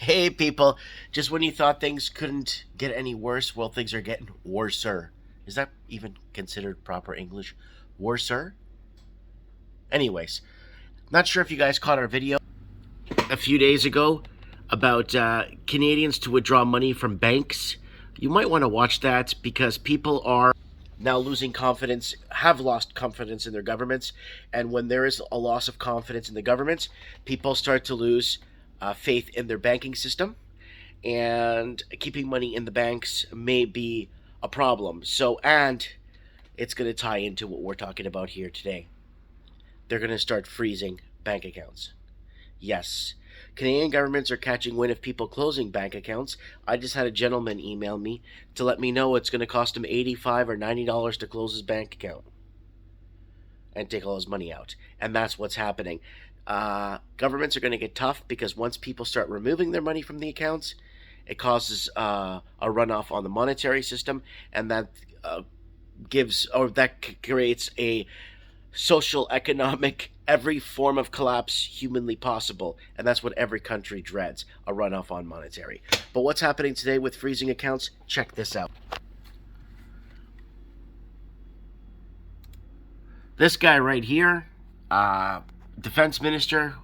Hey people, just when you thought things couldn't get any worse, well, things are getting worser. Is that even considered proper English? Worser? Anyways, not sure if you guys caught our video a few days ago about Canadians to withdraw money from banks. You might want to watch that because people are now losing confidence, have lost confidence in their governments. And when there is a loss of confidence in the governments, people start to lose faith in their banking system. And keeping money in the banks may be a problem. So, and it's going to tie into what we're talking about here today. They're going to start freezing bank accounts. Yes, Canadian governments are catching wind of people closing bank accounts. I just had a gentleman email me to let me know it's going to cost him $85 or $90 to close his bank account and take all his money out. And that's what's happening. Governments are going to get tough because once people start removing their money from the accounts, it causes a runoff on the monetary system, and that creates a social, economic, every form of collapse humanly possible. And that's what every country dreads, a runoff on monetary. But what's happening today with freezing accounts? Check this out. This guy right here, defense minister,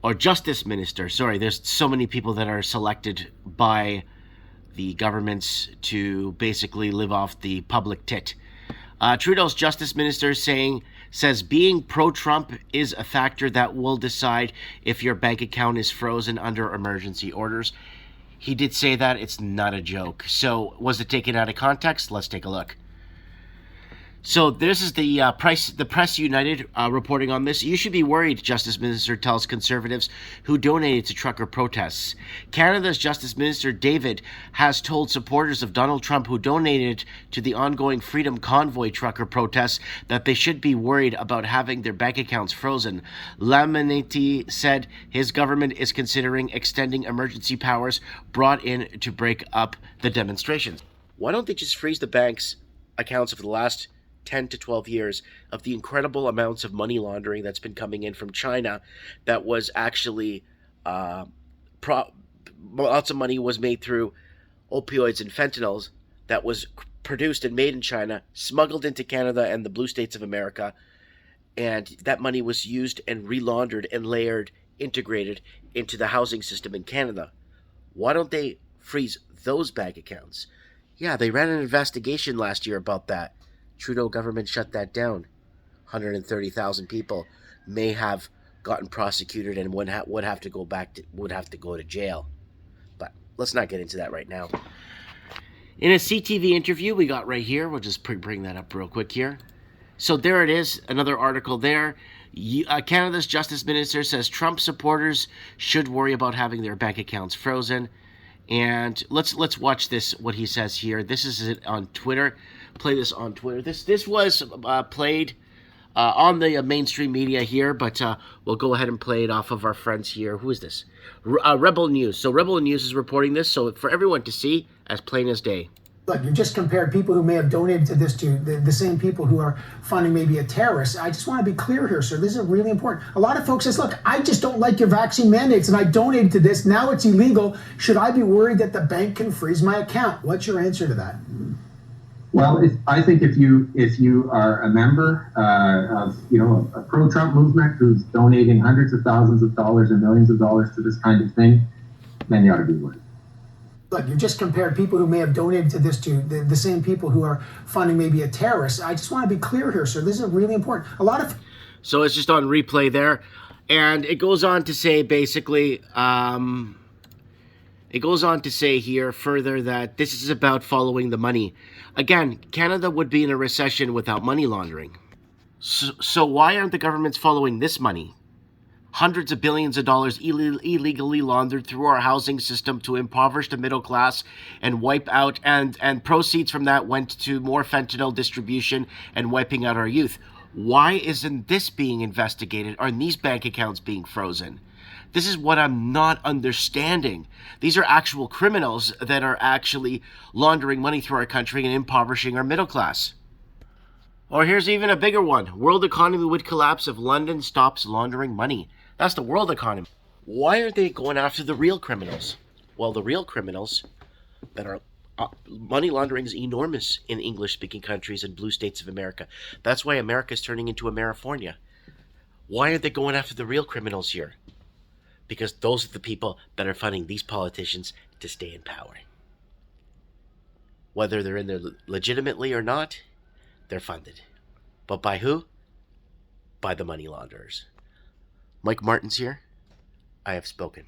or justice minister, sorry, there's so many people that are selected by the governments to basically live off the public tit. Trudeau's justice minister says being pro-Trump is a factor that will decide if your bank account is frozen under emergency orders. He did say that. It's not a joke. So was it taken out of context? Let's take a look. So this is the Press United reporting on this. You should be worried, Justice Minister tells Conservatives who donated to trucker protests. Canada's Justice Minister David has told supporters of Donald Trump who donated to the ongoing Freedom Convoy trucker protests that they should be worried about having their bank accounts frozen. Lametti said his government is considering extending emergency powers brought in to break up the demonstrations. Why don't they just freeze the bank's accounts for the last 10 to 12 years of the incredible amounts of money laundering that's been coming in from China that was actually lots of money was made through opioids and fentanyls that was produced and made in China, smuggled into Canada and the blue states of America, and that money was used and relaundered and layered, integrated into the housing system in Canada. Why don't they freeze those bank accounts? Yeah, they ran an investigation last year about that. Trudeau government shut that down. 130,000 people may have gotten prosecuted and would have to go to jail. But let's not get into that right now. In a CTV interview we got right here, we'll just bring that up real quick here. So there it is, another article there. Canada's Justice Minister says Trump supporters should worry about having their bank accounts frozen. And let's watch this, what he says here. This is it on Twitter. Play this on Twitter. This was played on the mainstream media here, but we'll go ahead and play it off of our friends here. Who is this? Rebel News. So Rebel News is reporting this, so for everyone to see as plain as day. Look, you just compared people who may have donated to this to the same people who are funding maybe a terrorist. I just want to be clear here, sir. This is really important. A lot of folks says, look, I just don't like your vaccine mandates and I donated to this. Now it's illegal. Should I be worried that the bank can freeze my account? What's your answer to that? Well, I think if you are a member of a pro-Trump movement who's donating hundreds of thousands of dollars and millions of dollars to this kind of thing, then you ought to be worried. Look, you just compared people who may have donated to this to the same people who are funding maybe a terrorist. I just want to be clear here, sir. This is really important. So it's just on replay there. And it goes on to say basically, it goes on to say here further that this is about following the money. Again, Canada would be in a recession without money laundering. So why aren't the governments following this money? Hundreds of billions of dollars illegally laundered through our housing system to impoverish the middle class and wipe out, and proceeds from that went to more fentanyl distribution and wiping out our youth. Why isn't this being investigated? Are these bank accounts being frozen? This is what I'm not understanding. These are actual criminals that are actually laundering money through our country and impoverishing our middle class. Or here's even a bigger one. World economy would collapse if London stops laundering money. That's the world economy. Why are they going after the real criminals? Well, the real criminals that are money laundering is enormous in English-speaking countries and blue states of America. That's why America is turning into Amerifornia. Why are they going after the real criminals here? Because those are the people that are funding these politicians to stay in power. Whether they're in there legitimately or not, they're funded. But by who? By the money launderers. Mike Martin's here. I have spoken.